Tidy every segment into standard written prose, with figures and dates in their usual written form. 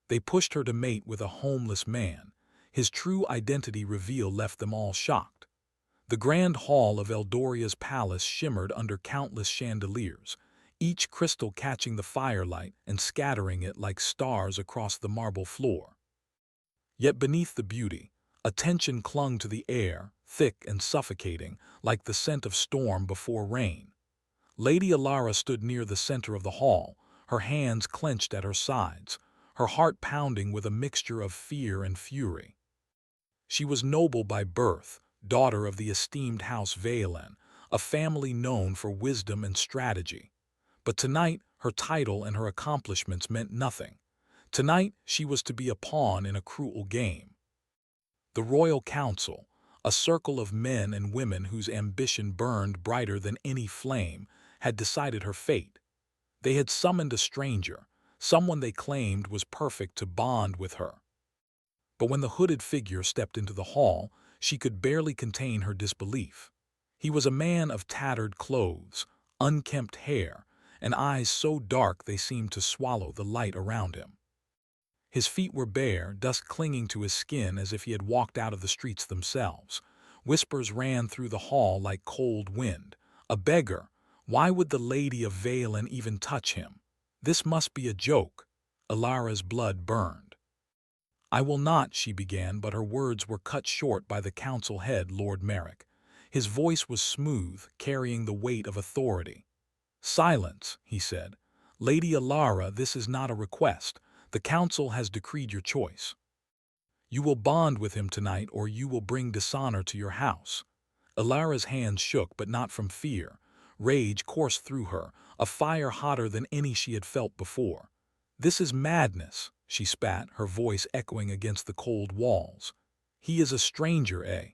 They pushed her to mate with a homeless man. His true identity reveal left them all shocked. The grand hall of Eldoria's palace shimmered under countless chandeliers, each crystal catching the firelight and scattering it like stars across the marble floor. Yet beneath the beauty, a tension clung to the air, thick and suffocating, like the scent of storm before rain. Lady Alara stood near the center of the hall, her hands clenched at her sides, her heart pounding with a mixture of fear and fury. She was noble by birth, daughter of the esteemed House Valen, a family known for wisdom and strategy. But tonight, her title and her accomplishments meant nothing. Tonight, she was to be a pawn in a cruel game. The Royal Council, a circle of men and women whose ambition burned brighter than any flame, had decided her fate. They had summoned a stranger, someone they claimed was perfect to bond with her. But when the hooded figure stepped into the hall, she could barely contain her disbelief. He was a man of tattered clothes, unkempt hair, and eyes so dark they seemed to swallow the light around him. His feet were bare, dust clinging to his skin as if he had walked out of the streets themselves. Whispers ran through the hall like cold wind. A beggar! Why would the Lady of Valen even touch him? This must be a joke. Alara's blood burned. "I will not," she began, but her words were cut short by the council head, Lord Merrick. His voice was smooth, carrying the weight of authority. "Silence," he said. "Lady Alara, this is not a request. The council has decreed your choice. You will bond with him tonight, or you will bring dishonor to your house." Alara's hands shook, but not from fear. Rage coursed through her, a fire hotter than any she had felt before. "This is madness," she spat, her voice echoing against the cold walls. "He is a stranger, eh?"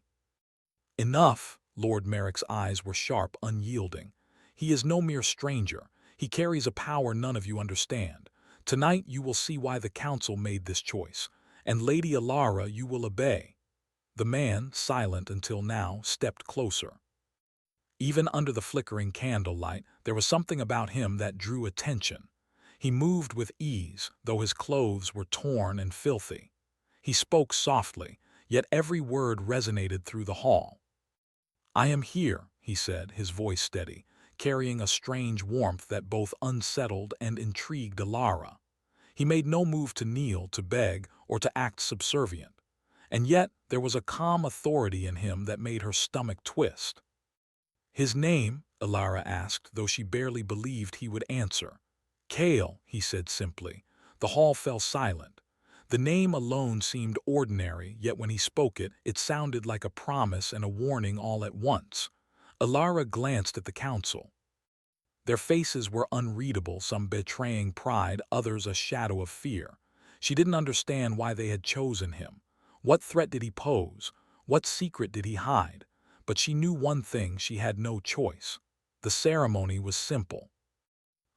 "Enough!" Lord Merrick's eyes were sharp, unyielding. "He is no mere stranger. He carries a power none of you understand. Tonight you will see why the council made this choice, and Lady Alara, you will obey." The man, silent until now, stepped closer. Even under the flickering candlelight, there was something about him that drew attention. He moved with ease, though his clothes were torn and filthy. He spoke softly, yet every word resonated through the hall. "I am here," he said, his voice steady, carrying a strange warmth that both unsettled and intrigued Alara. He made no move to kneel, to beg, or to act subservient. And yet there was a calm authority in him that made her stomach twist. "His name?" Alara asked, though she barely believed he would answer. "Kale," he said simply. The hall fell silent. The name alone seemed ordinary, yet when he spoke it, it sounded like a promise and a warning all at once. Alara glanced at the council. Their faces were unreadable, some betraying pride, others a shadow of fear. She didn't understand why they had chosen him. What threat did he pose? What secret did he hide? But she knew one thing: she had no choice. The ceremony was simple.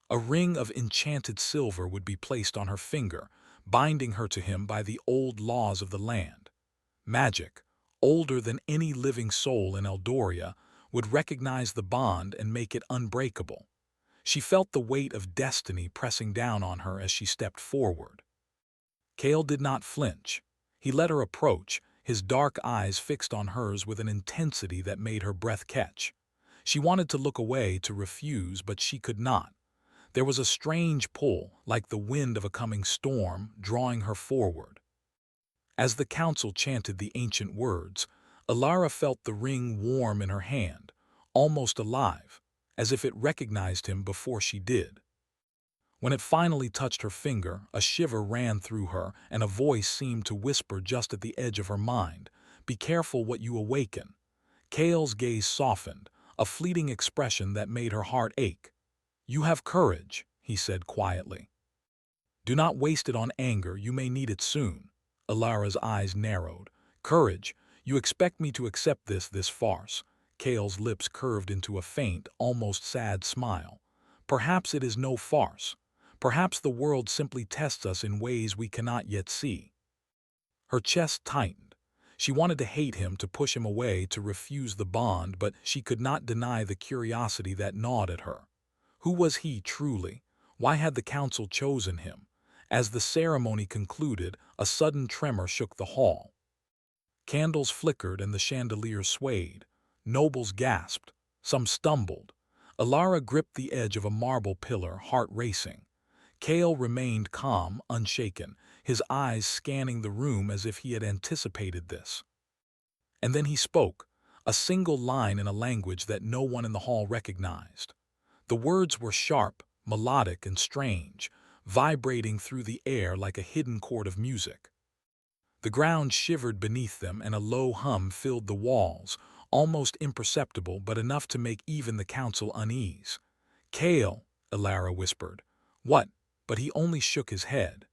A ring of enchanted silver would be placed on her finger, binding her to him by the old laws of the land. Magic, older than any living soul in Eldoria, would recognize the bond and make it unbreakable. She felt the weight of destiny pressing down on her as she stepped forward. Kale did not flinch. He let her approach, his dark eyes fixed on hers with an intensity that made her breath catch. She wanted to look away, to refuse, but she could not. There was a strange pull, like the wind of a coming storm, drawing her forward. As the council chanted the ancient words, Alara felt the ring warm in her hand, almost alive, as if it recognized him before she did. When it finally touched her finger, a shiver ran through her, and a voice seemed to whisper just at the edge of her mind, "Be careful what you awaken." Kale's gaze softened, a fleeting expression that made her heart ache. "You have courage," he said quietly. "Do not waste it on anger, you may need it soon." Alara's eyes narrowed. "Courage? You expect me to accept this farce?" Kale's lips curved into a faint, almost sad smile. "Perhaps it is no farce. Perhaps the world simply tests us in ways we cannot yet see." Her chest tightened. She wanted to hate him, to push him away, to refuse the bond, but she could not deny the curiosity that gnawed at her. Who was he truly? Why had the council chosen him? As the ceremony concluded, a sudden tremor shook the hall. Candles flickered and the chandeliers swayed. Nobles gasped. Some stumbled. Alara gripped the edge of a marble pillar, heart racing. Kale remained calm, unshaken, his eyes scanning the room as if he had anticipated this. And then he spoke, a single line in a language that no one in the hall recognized. The words were sharp, melodic, and strange, vibrating through the air like a hidden chord of music. The ground shivered beneath them and a low hum filled the walls, almost imperceptible but enough to make even the council unease. "Kale," Alara whispered. "What?" But he only shook his head.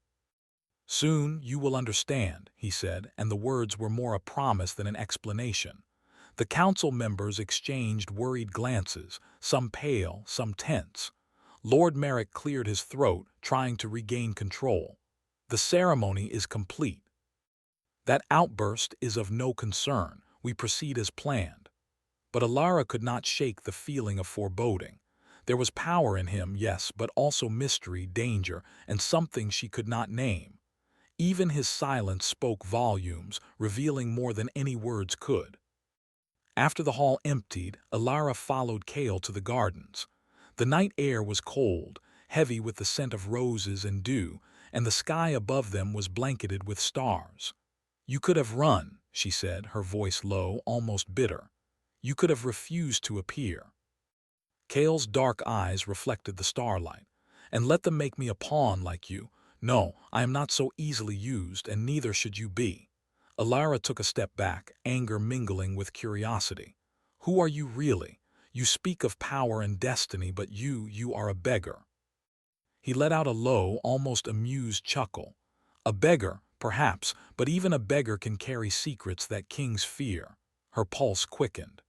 "Soon you will understand," he said, and the words were more a promise than an explanation. The council members exchanged worried glances, some pale, some tense. Lord Merrick cleared his throat, trying to regain control. "The ceremony is complete. That outburst is of no concern. We proceed as planned." But Alara could not shake the feeling of foreboding. There was power in him, yes, but also mystery, danger, and something she could not name. Even his silence spoke volumes, revealing more than any words could. After the hall emptied, Alara followed Kale to the gardens. The night air was cold, heavy with the scent of roses and dew, and the sky above them was blanketed with stars. "You could have run," she said, her voice low, almost bitter. "You could have refused to appear." Kale's dark eyes reflected the starlight. "And let them make me a pawn like you. No, I am not so easily used, and neither should you be." Alara took a step back, anger mingling with curiosity. "Who are you really? You speak of power and destiny, but you are a beggar." He let out a low, almost amused chuckle. "A beggar, perhaps, but even a beggar can carry secrets that kings fear." Her pulse quickened.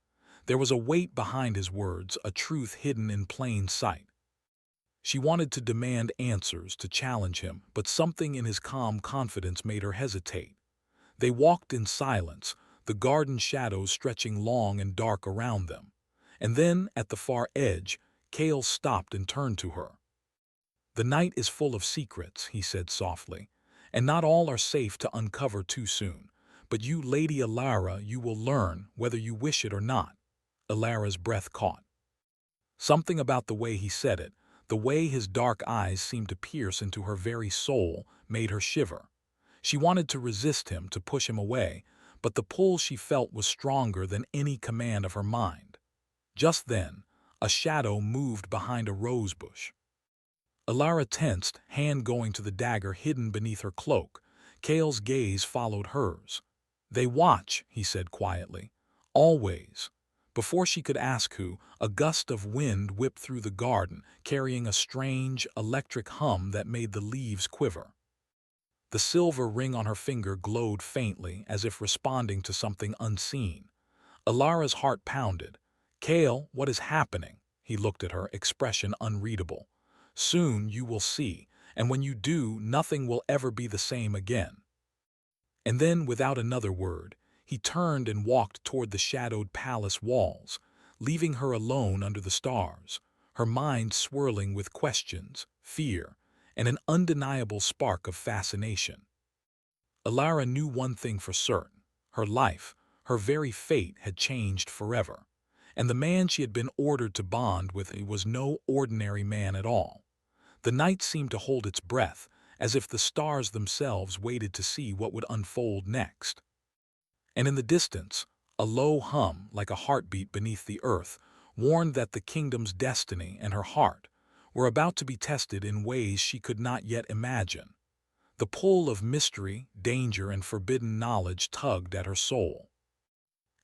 There was a weight behind his words, a truth hidden in plain sight. She wanted to demand answers, to challenge him, but something in his calm confidence made her hesitate. They walked in silence, the garden shadows stretching long and dark around them. And then, at the far edge, Kale stopped and turned to her. "The night is full of secrets," he said softly, "and not all are safe to uncover too soon. But you, Lady Alara, you will learn, whether you wish it or not." Alara's breath caught. Something about the way he said it, the way his dark eyes seemed to pierce into her very soul, made her shiver. She wanted to resist him, to push him away, but the pull she felt was stronger than any command of her mind. Just then, a shadow moved behind a rose bush. Alara tensed, hand going to the dagger hidden beneath her cloak. Kale's gaze followed hers. "They watch," he said quietly. "Always." Before she could ask who, a gust of wind whipped through the garden, carrying a strange, electric hum that made the leaves quiver. The silver ring on her finger glowed faintly, as if responding to something unseen. Alara's heart pounded. "Kale, what is happening?" He looked at her, expression unreadable. "Soon you will see, and when you do, nothing will ever be the same again." And then, without another word, he turned and walked toward the shadowed palace walls, leaving her alone under the stars, her mind swirling with questions, fear, and an undeniable spark of fascination. Alara knew one thing for certain. Her life, her very fate, had changed forever. And the man she had been ordered to bond with was no ordinary man at all. The night seemed to hold its breath, as if the stars themselves waited to see what would unfold next. And in the distance, a low hum, like a heartbeat beneath the earth, warned that the kingdom's destiny and her heart were about to be tested in ways she could not yet imagine. The pull of mystery, danger, and forbidden knowledge tugged at her soul.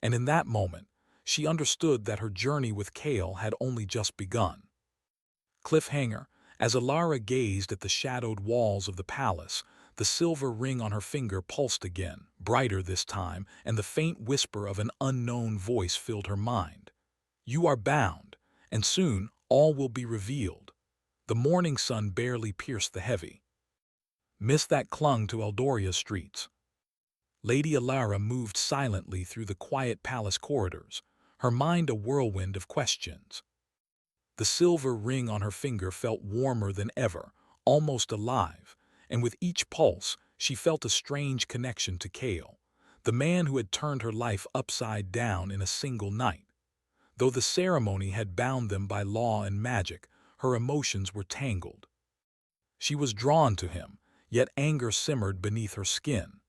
And in that moment, she understood that her journey with Kale had only just begun. Cliffhanger. As Alara gazed at the shadowed walls of the palace, the silver ring on her finger pulsed again, brighter this time, and the faint whisper of an unknown voice filled her mind. "You are bound, and soon all will be revealed." The morning sun barely pierced the heavy mist that clung to Eldoria's streets. Lady Alara moved silently through the quiet palace corridors, her mind a whirlwind of questions. The silver ring on her finger felt warmer than ever, almost alive, and with each pulse, she felt a strange connection to Kale, the man who had turned her life upside down in a single night. Though the ceremony had bound them by law and magic, her emotions were tangled. She was drawn to him, yet anger simmered beneath her skin.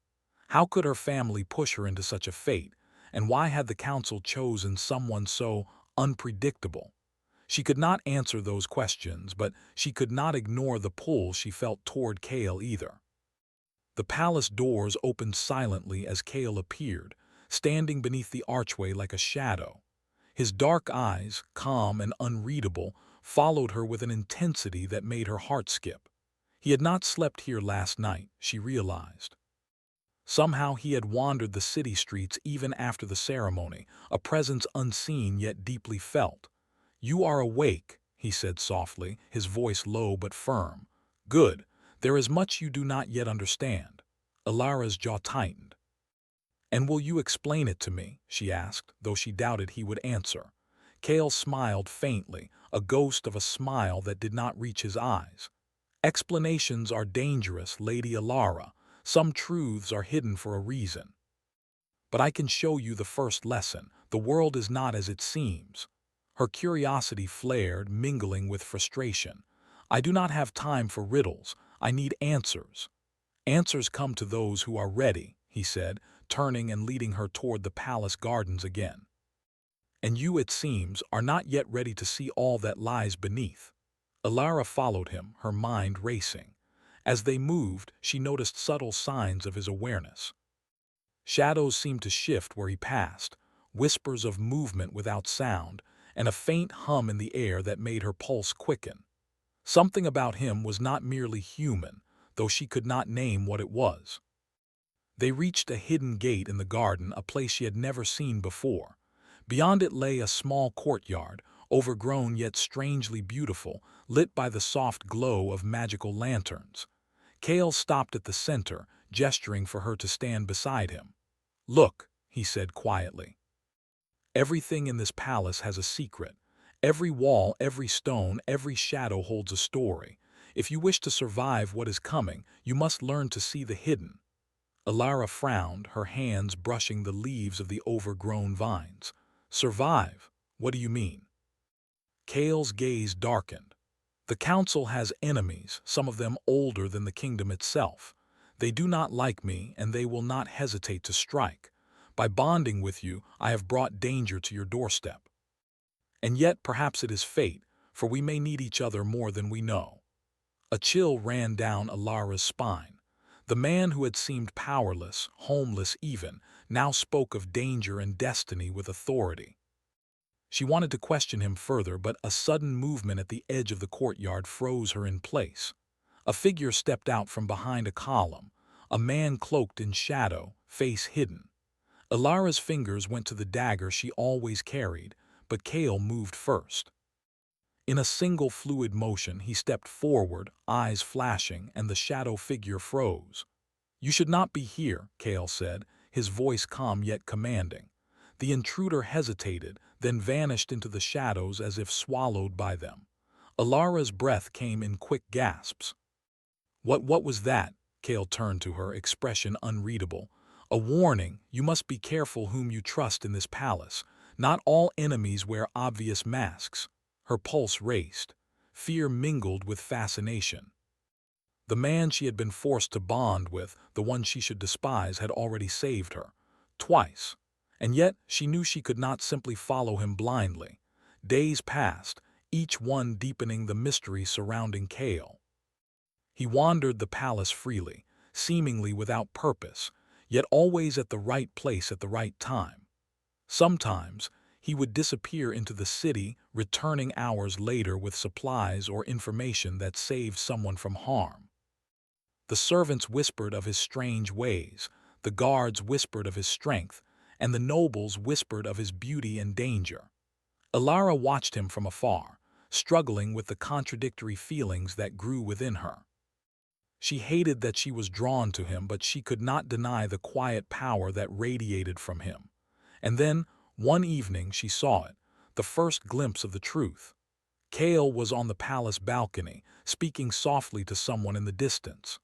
How could her family push her into such a fate, and why had the council chosen someone so unpredictable? She could not answer those questions, but she could not ignore the pull she felt toward Kale either. The palace doors opened silently as Kale appeared, standing beneath the archway like a shadow. His dark eyes, calm and unreadable, followed her with an intensity that made her heart skip. He had not slept here last night, she realized. Somehow he had wandered the city streets even after the ceremony, a presence unseen yet deeply felt. "You are awake," he said softly, his voice low but firm. "Good. There is much you do not yet understand." Alara's jaw tightened. "And will you explain it to me?" she asked, though she doubted he would answer. Kale smiled faintly, a ghost of a smile that did not reach his eyes. "Explanations are dangerous, Lady Alara. Some truths are hidden for a reason. But I can show you the first lesson. The world is not as it seems." Her curiosity flared, mingling with frustration. "I do not have time for riddles. I need answers." "Answers come to those who are ready," he said, turning and leading her toward the palace gardens again. "And you, it seems, are not yet ready to see all that lies beneath." Alara followed him, her mind racing. As they moved, she noticed subtle signs of his awareness. Shadows seemed to shift where he passed, whispers of movement without sound, and a faint hum in the air that made her pulse quicken. Something about him was not merely human, though she could not name what it was. They reached a hidden gate in the garden, a place she had never seen before. Beyond it lay a small courtyard, overgrown yet strangely beautiful, lit by the soft glow of magical lanterns. Kale stopped at the center, gesturing for her to stand beside him. "Look," he said quietly. "Everything in this palace has a secret. Every wall, every stone, every shadow holds a story. If you wish to survive what is coming, you must learn to see the hidden." Alara frowned, her hands brushing the leaves of the overgrown vines. "Survive? What do you mean?" Kale's gaze darkened. "The council has enemies, some of them older than the kingdom itself. They do not like me, and they will not hesitate to strike. By bonding with you, I have brought danger to your doorstep. And yet perhaps it is fate, for we may need each other more than we know." A chill ran down Alara's spine. The man who had seemed powerless, homeless even, now spoke of danger and destiny with authority. She wanted to question him further, but a sudden movement at the edge of the courtyard froze her in place. A figure stepped out from behind a column, a man cloaked in shadow, face hidden. Alara's fingers went to the dagger she always carried, but Kale moved first. In a single fluid motion, he stepped forward, eyes flashing, and the shadow figure froze. "You should not be here," Kale said, his voice calm yet commanding. The intruder hesitated, then vanished into the shadows as if swallowed by them. Alara's breath came in quick gasps. What was that?" Kale turned to her, expression unreadable. "A warning. You must be careful whom you trust in this palace. Not all enemies wear obvious masks." Her pulse raced. Fear mingled with fascination. The man she had been forced to bond with, the one she should despise, had already saved her. Twice. And yet she knew she could not simply follow him blindly. Days passed, each one deepening the mystery surrounding Kale. He wandered the palace freely, seemingly without purpose, yet always at the right place at the right time. Sometimes he would disappear into the city, returning hours later with supplies or information that saved someone from harm. The servants whispered of his strange ways, the guards whispered of his strength, and the nobles whispered of his beauty and danger. Alara watched him from afar, struggling with the contradictory feelings that grew within her. She hated that she was drawn to him, but she could not deny the quiet power that radiated from him. And then, one evening, she saw it, the first glimpse of the truth. Kale was on the palace balcony, speaking softly to someone in the distance.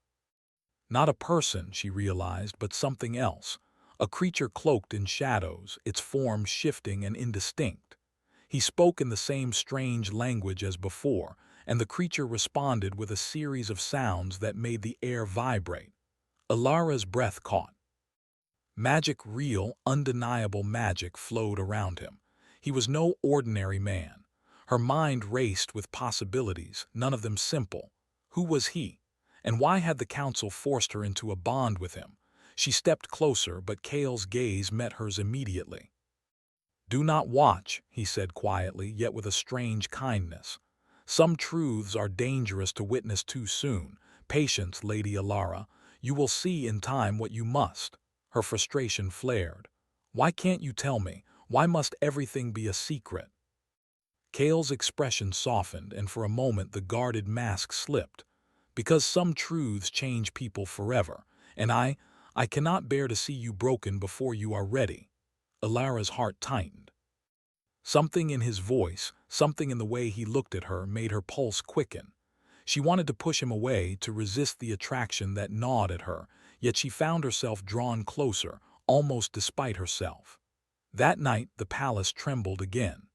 Not a person, she realized, but something else. A creature cloaked in shadows, its form shifting and indistinct. He spoke in the same strange language as before, and the creature responded with a series of sounds that made the air vibrate. Alara's breath caught. Magic, real, undeniable magic flowed around him. He was no ordinary man. Her mind raced with possibilities, none of them simple. Who was he? And why had the council forced her into a bond with him? She stepped closer, but Kale's gaze met hers immediately. "Do not watch," he said quietly, yet with a strange kindness. "Some truths are dangerous to witness too soon. Patience, Lady Alara. You will see in time what you must." Her frustration flared. "Why can't you tell me? Why must everything be a secret?" Kale's expression softened, and for a moment the guarded mask slipped. "Because some truths change people forever, and I cannot bear to see you broken before you are ready." Alara's heart tightened. Something in his voice, something in the way he looked at her, made her pulse quicken. She wanted to push him away, to resist the attraction that gnawed at her, yet she found herself drawn closer, almost despite herself. That night the palace trembled again.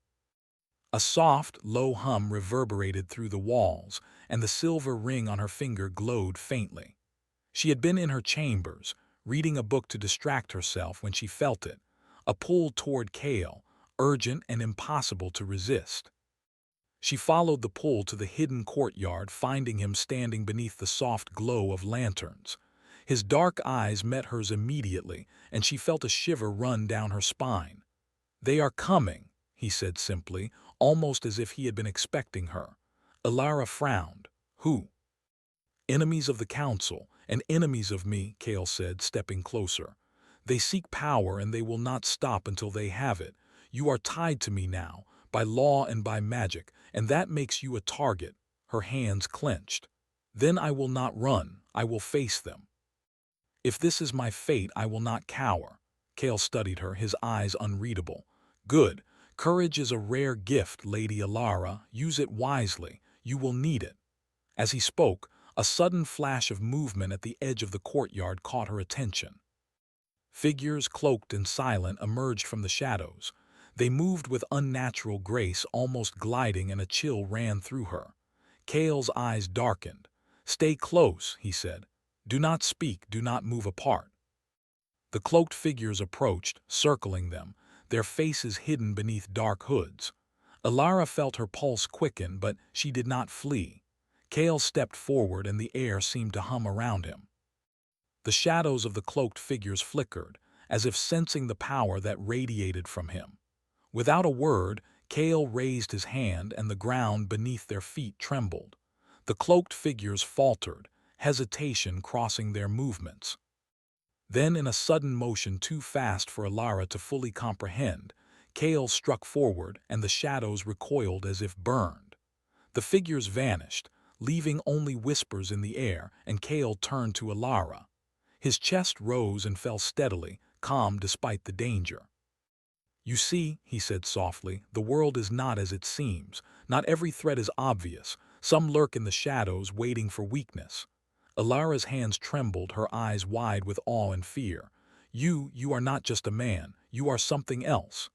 A soft, low hum reverberated through the walls, and the silver ring on her finger glowed faintly. She had been in her chambers, reading a book to distract herself, when she felt it, a pull toward Kale, urgent and impossible to resist. She followed the pull to the hidden courtyard, finding him standing beneath the soft glow of lanterns. His dark eyes met hers immediately, and she felt a shiver run down her spine. "They are coming," he said simply, almost as if he had been expecting her. Alara frowned. "Who?" "Enemies of the council, and enemies of me," Kale said, stepping closer. "They seek power, and they will not stop until they have it. You are tied to me now, by law and by magic, and that makes you a target." Her hands clenched. "Then I will not run, I will face them. If this is my fate, I will not cower." Kale studied her, his eyes unreadable. "Good. Courage is a rare gift, Lady Alara. Use it wisely. You will need it." As he spoke, a sudden flash of movement at the edge of the courtyard caught her attention. Figures, cloaked and silent, emerged from the shadows. They moved with unnatural grace, almost gliding, and a chill ran through her. Kale's eyes darkened. "Stay close," he said. "Do not speak, do not move apart." The cloaked figures approached, circling them, their faces hidden beneath dark hoods. Alara felt her pulse quicken, but she did not flee. Kale stepped forward, and the air seemed to hum around him. The shadows of the cloaked figures flickered, as if sensing the power that radiated from him. Without a word, Kale raised his hand, and the ground beneath their feet trembled. The cloaked figures faltered, hesitation crossing their movements. Then, in a sudden motion too fast for Alara to fully comprehend, Kale struck forward, and the shadows recoiled as if burned. The figures vanished, leaving only whispers in the air, and Kale turned to Alara. His chest rose and fell steadily, calm despite the danger. "You see," he said softly, "the world is not as it seems. Not every threat is obvious. Some lurk in the shadows, waiting for weakness." Alara's hands trembled, her eyes wide with awe and fear. You are not just a man. You are something else."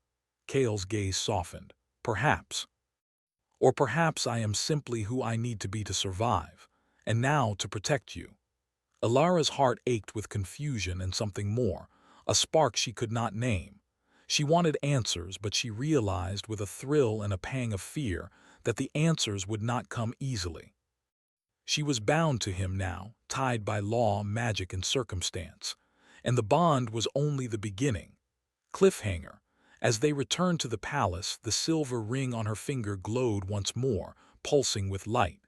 Kale's gaze softened. "Perhaps. Or perhaps I am simply who I need to be to survive. And now, to protect you." Alara's heart ached with confusion and something more, a spark she could not name. She wanted answers, but she realized with a thrill and a pang of fear that the answers would not come easily. She was bound to him now, tied by law, magic, and circumstance. And the bond was only the beginning. Cliffhanger. As they returned to the palace, the silver ring on her finger glowed once more, pulsing with light.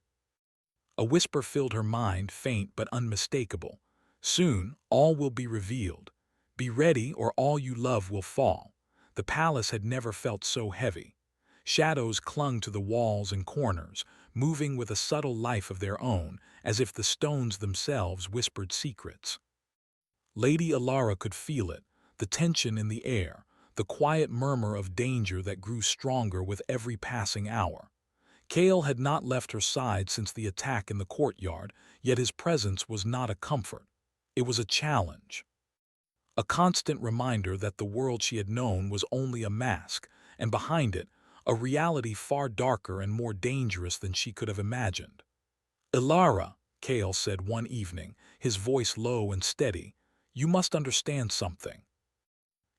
A whisper filled her mind, faint but unmistakable. "Soon, all will be revealed. Be ready, or all you love will fall." The palace had never felt so heavy. Shadows clung to the walls and corners, moving with a subtle life of their own, as if the stones themselves whispered secrets. Lady Alara could feel it, the tension in the air, the quiet murmur of danger that grew stronger with every passing hour. Kale had not left her side since the attack in the courtyard, yet his presence was not a comfort. It was a challenge, a constant reminder that the world she had known was only a mask, and behind it, a reality far darker and more dangerous than she could have imagined. "Ilara," Kale said one evening, his voice low and steady, "you must understand something.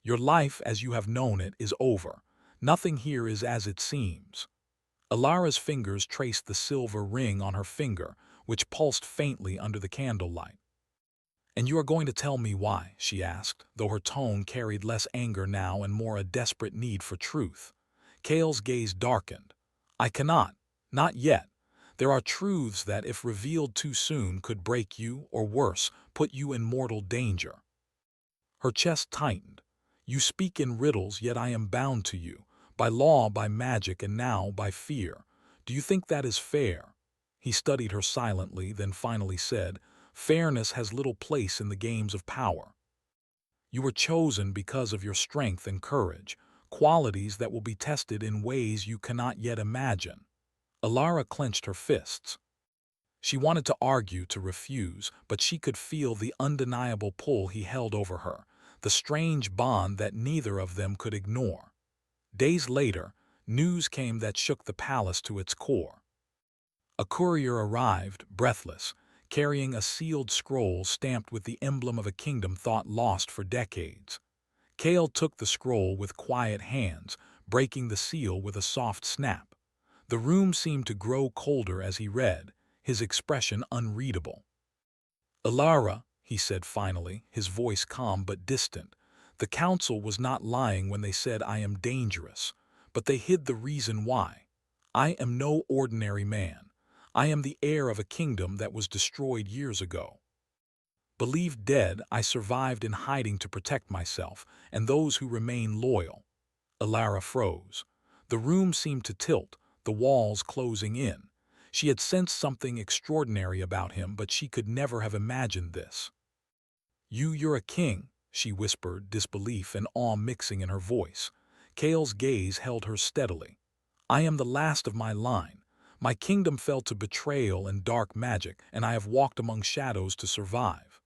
Your life as you have known it is over. Nothing here is as it seems." Ilara's fingers traced the silver ring on her finger, which pulsed faintly under the candlelight. "And you are going to tell me why?" she asked, though her tone carried less anger now and more a desperate need for truth. Kale's gaze darkened. "I cannot. Not yet. There are truths that, if revealed too soon, could break you, or worse, put you in mortal danger." Her chest tightened. "You speak in riddles, yet I am bound to you, by law, by magic, and now by fear. Do you think that is fair?" He studied her silently, then finally said, "Fairness has little place in the games of power. You were chosen because of your strength and courage, qualities that will be tested in ways you cannot yet imagine." Ilara clenched her fists. She wanted to argue, to refuse, but she could feel the undeniable pull he held over her, the strange bond that neither of them could ignore. Days later, news came that shook the palace to its core. A courier arrived, breathless, carrying a sealed scroll stamped with the emblem of a kingdom thought lost for decades. Kale took the scroll with quiet hands, breaking the seal with a soft snap. The room seemed to grow colder as he read, his expression unreadable. "Ilara," he said finally, his voice calm but distant, "the council was not lying when they said I am dangerous, but they hid the reason why. I am no ordinary man. I am the heir of a kingdom that was destroyed years ago. Believed dead, I survived in hiding to protect myself and those who remain loyal." Ilara froze. The room seemed to tilt, the walls closing in. She had sensed something extraordinary about him, but she could never have imagined this. You're a king," she whispered, disbelief and awe mixing in her voice. Kale's gaze held her steadily. "I am the last of my line. My kingdom fell to betrayal and dark magic, and I have walked among shadows to survive.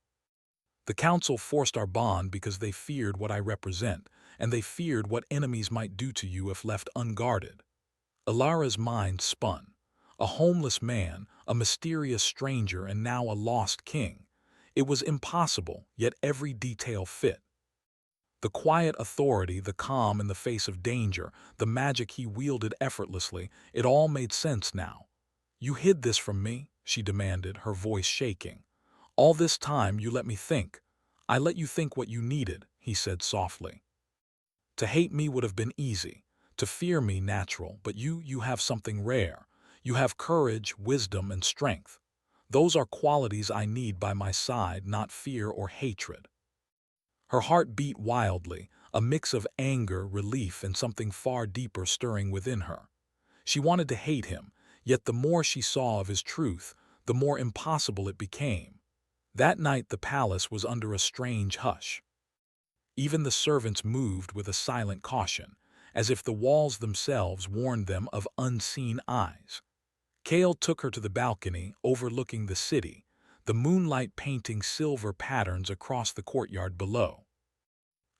The council forced our bond because they feared what I represent, and they feared what enemies might do to you if left unguarded." Ilara's mind spun. A homeless man, a mysterious stranger, and now a lost king. It was impossible, yet every detail fit. The quiet authority, the calm in the face of danger, the magic he wielded effortlessly, it all made sense now. "You hid this from me?" she demanded, her voice shaking. "All this time you let me think." "I let you think what you needed," he said softly. "To hate me would have been easy, to fear me natural, but you have something rare. You have courage, wisdom, and strength. Those are qualities I need by my side, not fear or hatred." Her heart beat wildly, a mix of anger, relief, and something far deeper stirring within her. She wanted to hate him, yet the more she saw of his truth, the more impossible it became. That night the palace was under a strange hush. Even the servants moved with a silent caution, as if the walls themselves warned them of unseen eyes. Kale took her to the balcony overlooking the city, the moonlight painting silver patterns across the courtyard below.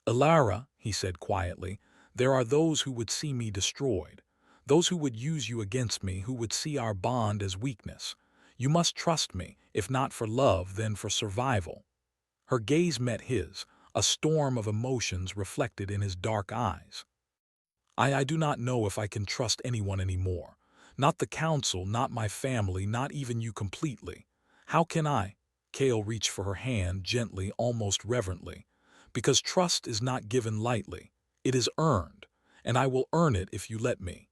"Ilara," he said quietly, "there are those who would see me destroyed, those who would use you against me, who would see our bond as weakness. You must trust me, if not for love, then for survival." Her gaze met his, a storm of emotions reflected in his dark eyes. I do not know if I can trust anyone anymore. Not the council, not my family, not even you completely. How can I?" Kale reached for her hand gently, almost reverently. "Because trust is not given lightly. It is earned, and I will earn it if you let me.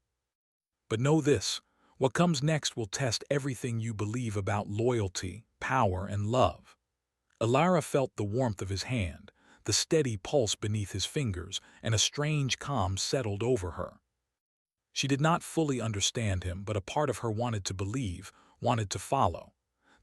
But know this, what comes next will test everything you believe about loyalty, power, and love." Ilara felt the warmth of his hand, the steady pulse beneath his fingers, and a strange calm settled over her. She did not fully understand him, but a part of her wanted to believe, wanted to follow.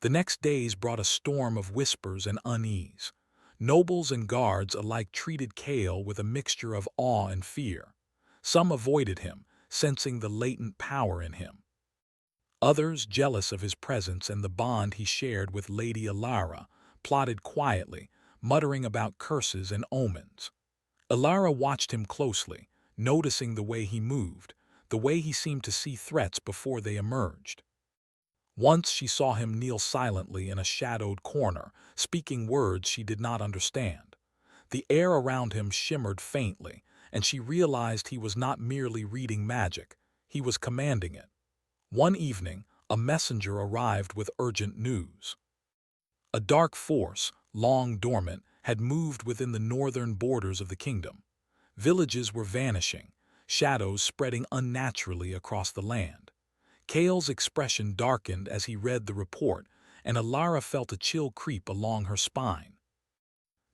The next days brought a storm of whispers and unease. Nobles and guards alike treated Kale with a mixture of awe and fear. Some avoided him, sensing the latent power in him. Others, jealous of his presence and the bond he shared with Lady Ilara, plotted quietly, muttering about curses and omens. Alara watched him closely, noticing the way he moved, the way he seemed to see threats before they emerged. Once she saw him kneel silently in a shadowed corner, speaking words she did not understand. The air around him shimmered faintly, and she realized he was not merely reading magic, he was commanding it. One evening, a messenger arrived with urgent news. A dark force, long dormant, had moved within the northern borders of the kingdom. Villages were vanishing, shadows spreading unnaturally across the land. Kale's expression darkened as he read the report, and Alara felt a chill creep along her spine.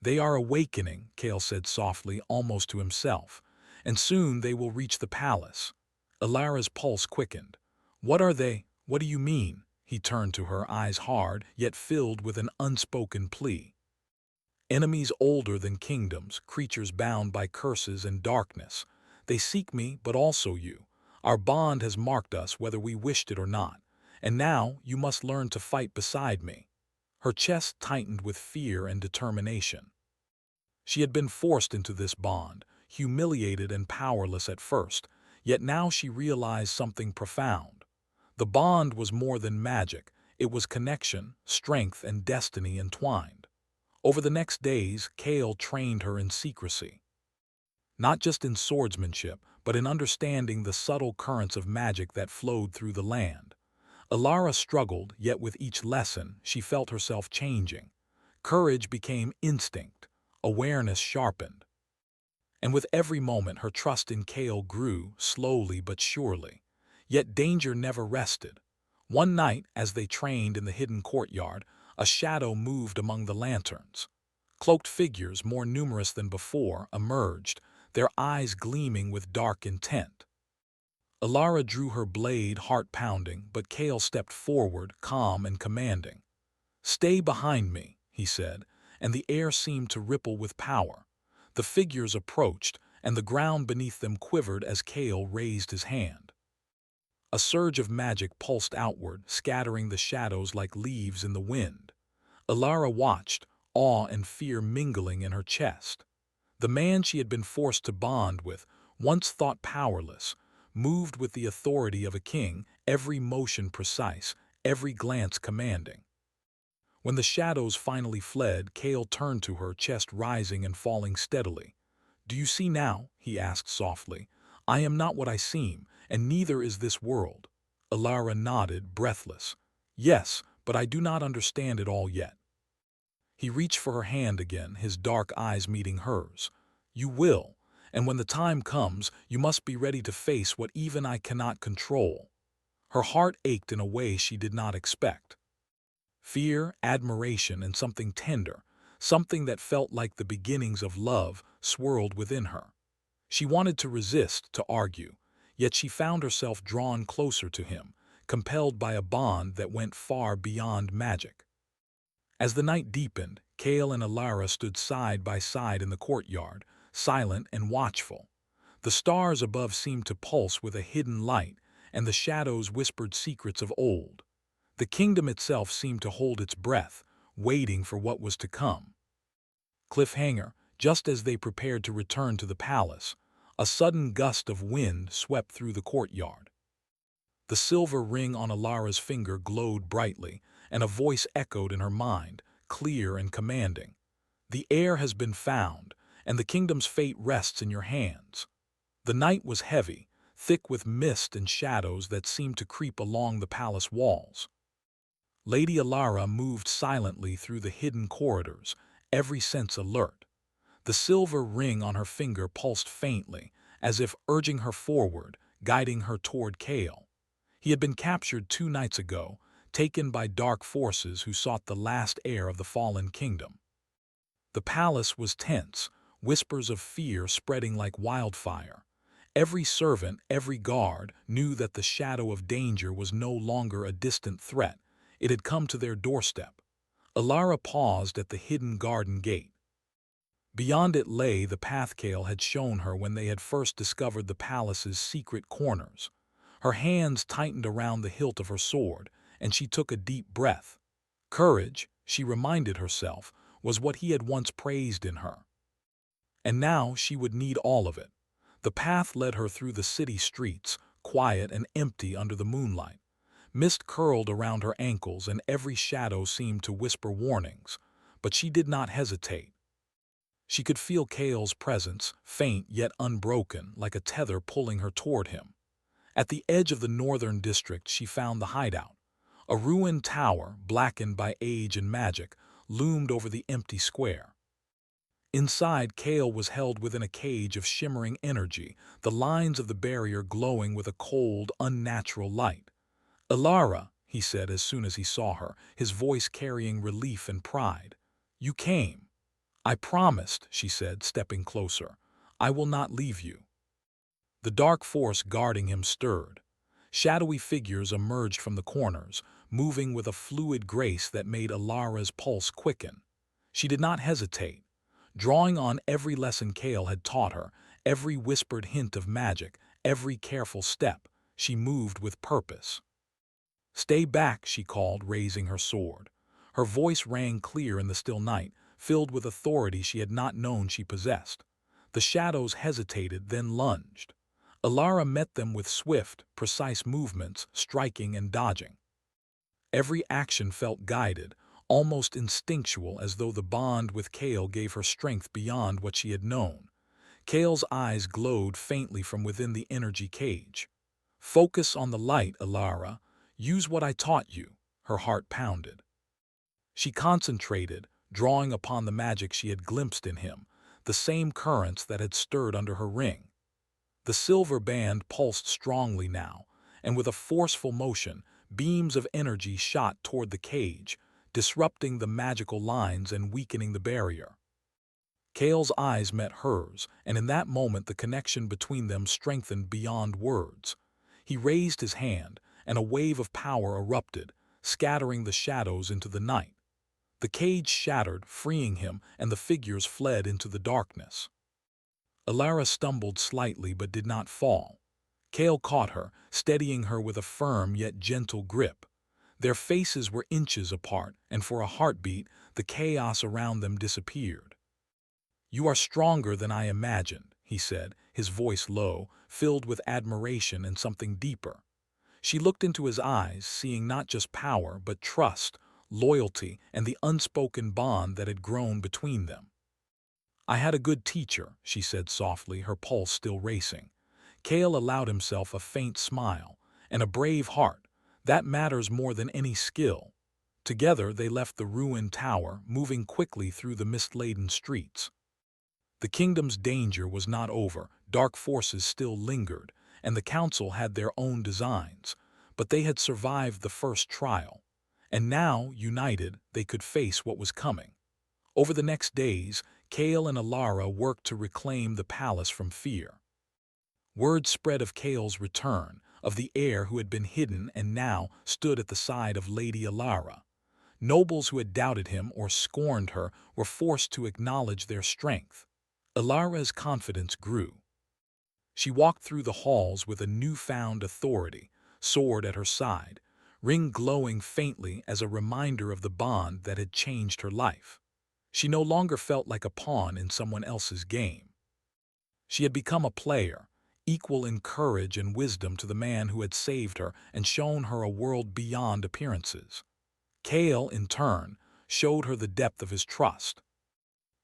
"They are awakening," Kale said softly, almost to himself, "and soon they will reach the palace." Alara's pulse quickened. "What are they? What do you mean?" He turned to her, eyes hard, yet filled with an unspoken plea. "Enemies older than kingdoms, creatures bound by curses and darkness. They seek me, but also you. Our bond has marked us whether we wished it or not, and now you must learn to fight beside me." Her chest tightened with fear and determination. She had been forced into this bond, humiliated and powerless at first, yet now she realized something profound. The bond was more than magic, it was connection, strength, and destiny entwined. Over the next days, Kale trained her in secrecy. Not just in swordsmanship, but in understanding the subtle currents of magic that flowed through the land. Alara struggled, yet with each lesson, she felt herself changing. Courage became instinct, awareness sharpened. And with every moment, her trust in Kale grew, slowly but surely. Yet danger never rested. One night, as they trained in the hidden courtyard, a shadow moved among the lanterns. Cloaked figures, more numerous than before, emerged, their eyes gleaming with dark intent. Alara drew her blade, heart pounding, but Kale stepped forward, calm and commanding. "Stay behind me," he said, and the air seemed to ripple with power. The figures approached, and the ground beneath them quivered as Kale raised his hand. A surge of magic pulsed outward, scattering the shadows like leaves in the wind. Alara watched, awe and fear mingling in her chest. The man she had been forced to bond with, once thought powerless, moved with the authority of a king, every motion precise, every glance commanding. When the shadows finally fled, Kale turned to her, chest rising and falling steadily. "Do you see now?" he asked softly. "I am not what I seem, and neither is this world." Alara nodded, breathless. "Yes, but I do not understand it all yet." He reached for her hand again, his dark eyes meeting hers. "You will, and when the time comes, you must be ready to face what even I cannot control." Her heart ached in a way she did not expect. Fear, admiration, and something tender, something that felt like the beginnings of love, swirled within her. She wanted to resist, to argue, yet she found herself drawn closer to him, compelled by a bond that went far beyond magic. As the night deepened, Kale and Alara stood side by side in the courtyard, silent and watchful. The stars above seemed to pulse with a hidden light, and the shadows whispered secrets of old. The kingdom itself seemed to hold its breath, waiting for what was to come. Cliffhanger, just as they prepared to return to the palace, a sudden gust of wind swept through the courtyard. The silver ring on Alara's finger glowed brightly, and a voice echoed in her mind, clear and commanding. "The heir has been found, and the kingdom's fate rests in your hands." The night was heavy, thick with mist and shadows that seemed to creep along the palace walls. Lady Alara moved silently through the hidden corridors, every sense alert. The silver ring on her finger pulsed faintly, as if urging her forward, guiding her toward Kale. He had been captured 2 nights ago, taken by dark forces who sought the last heir of the fallen kingdom. The palace was tense, whispers of fear spreading like wildfire. Every servant, every guard, knew that the shadow of danger was no longer a distant threat. It had come to their doorstep. Alara paused at the hidden garden gate. Beyond it lay the path Kale had shown her when they had first discovered the palace's secret corners. Her hands tightened around the hilt of her sword, and she took a deep breath. Courage, she reminded herself, was what he had once praised in her. And now she would need all of it. The path led her through the city streets, quiet and empty under the moonlight. Mist curled around her ankles and every shadow seemed to whisper warnings, but she did not hesitate. She could feel Kale's presence, faint yet unbroken, like a tether pulling her toward him. At the edge of the northern district she found the hideout. A ruined tower, blackened by age and magic, loomed over the empty square. Inside, Kale was held within a cage of shimmering energy, the lines of the barrier glowing with a cold, unnatural light. "Alara," he said as soon as he saw her, his voice carrying relief and pride. "You came." "I promised," she said, stepping closer. "I will not leave you." The dark force guarding him stirred. Shadowy figures emerged from the corners, moving with a fluid grace that made Alara's pulse quicken. She did not hesitate. Drawing on every lesson Kale had taught her, every whispered hint of magic, every careful step, she moved with purpose. "Stay back," she called, raising her sword. Her voice rang clear in the still night, filled with authority she had not known she possessed. The shadows hesitated, then lunged. Alara met them with swift, precise movements, striking and dodging. Every action felt guided, almost instinctual, as though the bond with Kale gave her strength beyond what she had known. Kale's eyes glowed faintly from within the energy cage. "Focus on the light, Alara. Use what I taught you," her heart pounded. She concentrated, drawing upon the magic she had glimpsed in him, the same currents that had stirred under her ring. The silver band pulsed strongly now, and with a forceful motion, beams of energy shot toward the cage, disrupting the magical lines and weakening the barrier. Kale's eyes met hers, and in that moment the connection between them strengthened beyond words. He raised his hand, and a wave of power erupted, scattering the shadows into the night. The cage shattered, freeing him, and the figures fled into the darkness. Alara stumbled slightly but did not fall. Kale caught her, steadying her with a firm yet gentle grip. Their faces were inches apart, and for a heartbeat, the chaos around them disappeared. "You are stronger than I imagined," he said, his voice low, filled with admiration and something deeper. She looked into his eyes, seeing not just power, but trust, loyalty, and the unspoken bond that had grown between them. "I had a good teacher," she said softly, her pulse still racing. Kale allowed himself a faint smile, and a brave heart. That matters more than any skill. Together they left the ruined tower, moving quickly through the mist-laden streets. The kingdom's danger was not over, dark forces still lingered, and the council had their own designs, but they had survived the first trial. And now, united, they could face what was coming. Over the next days, Kale and Alara worked to reclaim the palace from fear. Word spread of Kale's return, of the heir who had been hidden and now stood at the side of Lady Alara. Nobles who had doubted him or scorned her were forced to acknowledge their strength. Alara's confidence grew. She walked through the halls with a newfound authority, sword at her side, ring glowing faintly as a reminder of the bond that had changed her life. She no longer felt like a pawn in someone else's game. She had become a player, equal in courage and wisdom to the man who had saved her and shown her a world beyond appearances. Kale, in turn, showed her the depth of his trust.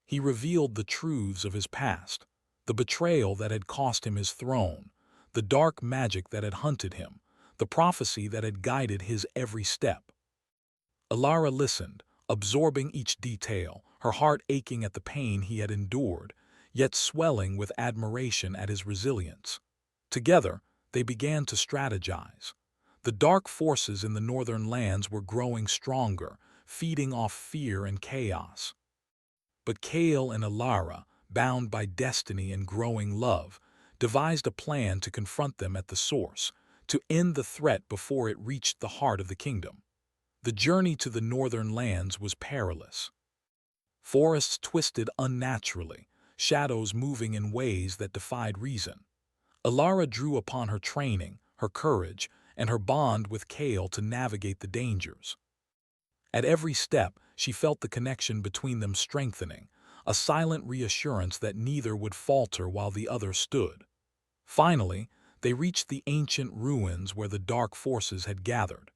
He revealed the truths of his past, the betrayal that had cost him his throne, the dark magic that had hunted him, the prophecy that had guided his every step. Alara listened, absorbing each detail, her heart aching at the pain he had endured, yet swelling with admiration at his resilience. Together, they began to strategize. The dark forces in the northern lands were growing stronger, feeding off fear and chaos. But Kale and Alara, bound by destiny and growing love, devised a plan to confront them at the source, to end the threat before it reached the heart of the kingdom. The journey to the northern lands was perilous. Forests twisted unnaturally, shadows moving in ways that defied reason. Alara drew upon her training, her courage, and her bond with Kale to navigate the dangers. At every step, she felt the connection between them strengthening, a silent reassurance that neither would falter while the other stood. Finally, they reached the ancient ruins where the dark forces had gathered.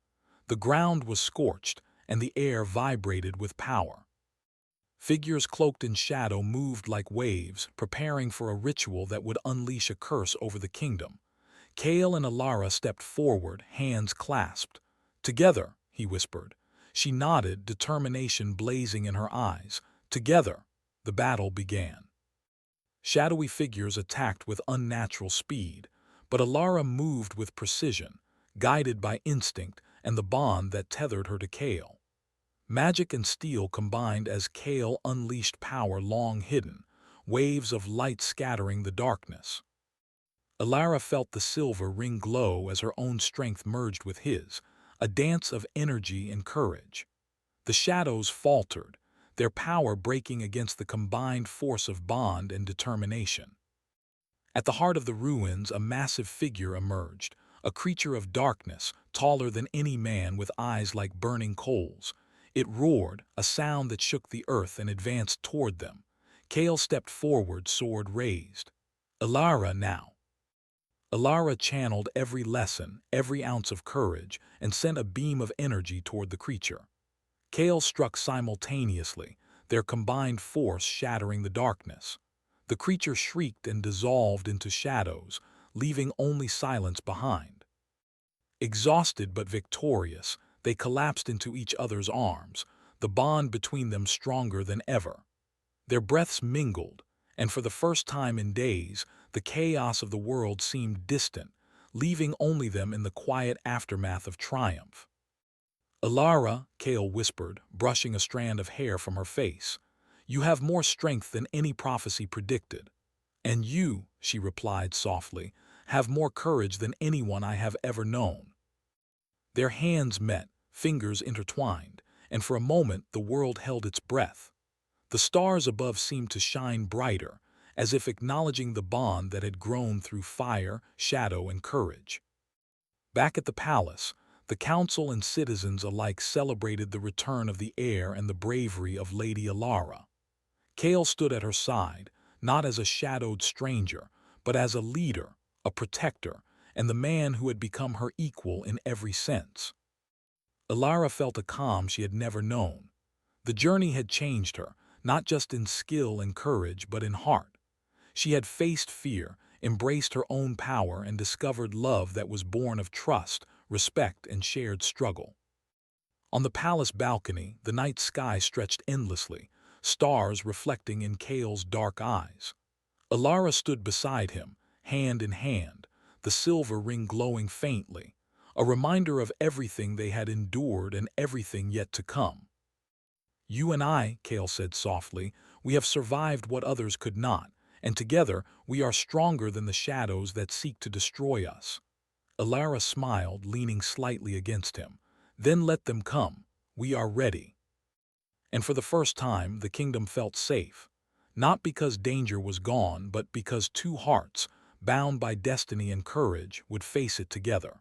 The ground was scorched, and the air vibrated with power. Figures cloaked in shadow moved like waves, preparing for a ritual that would unleash a curse over the kingdom. Kale and Alara stepped forward, hands clasped. "Together," he whispered. She nodded, determination blazing in her eyes. Together, the battle began. Shadowy figures attacked with unnatural speed, but Alara moved with precision, guided by instinct and the bond that tethered her to Kale. Magic and steel combined as Kale unleashed power long hidden, waves of light scattering the darkness. Alara felt the silver ring glow as her own strength merged with his, a dance of energy and courage. The shadows faltered, their power breaking against the combined force of bond and determination. At the heart of the ruins, a massive figure emerged, a creature of darkness, taller than any man with eyes like burning coals. It roared, a sound that shook the earth, and advanced toward them. Kale stepped forward, sword raised. Alara now. Alara channeled every lesson, every ounce of courage, and sent a beam of energy toward the creature. Kale struck simultaneously, their combined force shattering the darkness. The creature shrieked and dissolved into shadows, leaving only silence behind. Exhausted but victorious, they collapsed into each other's arms, the bond between them stronger than ever. Their breaths mingled, and for the first time in days, the chaos of the world seemed distant, leaving only them in the quiet aftermath of triumph. "Alara," Kale whispered, brushing a strand of hair from her face, "you have more strength than any prophecy predicted." "And you," she replied softly, "have more courage than anyone I have ever known." Their hands met, fingers intertwined, and for a moment the world held its breath. The stars above seemed to shine brighter, as if acknowledging the bond that had grown through fire, shadow, and courage. Back at the palace, the council and citizens alike celebrated the return of the heir and the bravery of Lady Alara. Kale stood at her side, not as a shadowed stranger, but as a leader, a protector, and the man who had become her equal in every sense. Alara felt a calm she had never known. The journey had changed her, not just in skill and courage, but in heart. She had faced fear, embraced her own power, and discovered love that was born of trust, respect, and shared struggle. On the palace balcony, the night sky stretched endlessly, stars reflecting in Kale's dark eyes. Alara stood beside him, hand in hand, the silver ring glowing faintly, a reminder of everything they had endured and everything yet to come. "You and I," Kale said softly, "we have survived what others could not, and together we are stronger than the shadows that seek to destroy us." Alara smiled, leaning slightly against him. "Then let them come. We are ready." And for the first time, the kingdom felt safe. Not because danger was gone, but because two hearts, bound by destiny and courage, would face it together.